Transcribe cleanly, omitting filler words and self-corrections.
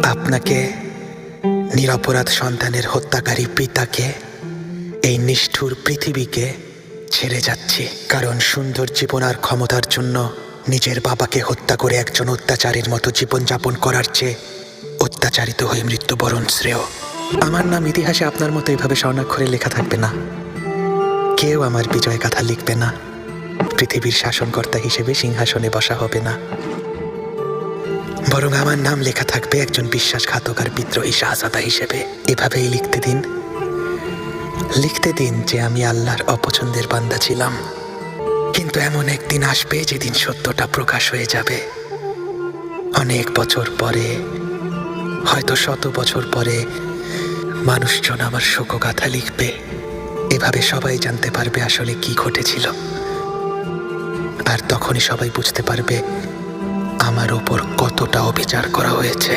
আপনাকে, নিরপরাধ সন্তানের হত্যাকারী পিতাকে, এই নিষ্ঠুর পৃথিবীকে ছেড়ে যাচ্ছি, কারণ সুন্দর জীবন আর ক্ষমতার জন্য নিজের বাবাকে হত্যা করে একজন অত্যাচারীর মতো জীবনযাপন করার চেয়ে অত্যাচারিত হয়ে মৃত্যুবরণ শ্রেয়। আমার নাম ইতিহাসে আপনার মতো এভাবে স্বর্ণাক্ষরে লেখা থাকবে না। কেউ আমার বিজয় গাথা লিখবে না। পৃথিবীর শাসনকর্তা হিসেবে সিংহাসনে বসা হবে না, বরং আমার নাম লেখা থাকবে একজন বিশ্বাসঘাতক আর বিদ্রোহী শাহজাদা হিসেবে। এভাবেই লিখতে দিন যে আমি আল্লাহর অপছন্দের বান্দা ছিলাম। কিন্তু এমন একদিন আসবে যেদিন সত্যটা প্রকাশ হয়ে যাবে। অনেক বছর পরে, হয়তো 100 বছর পরে, মানুষজন আমার শোকগাথা লিখবে। এভাবে সবাই জানতে পারবে আসলে কি ঘটেছিল, আর তখনই সবাই বুঝতে পারবে আমার ওপর কতটা অবিচার করা হয়েছে।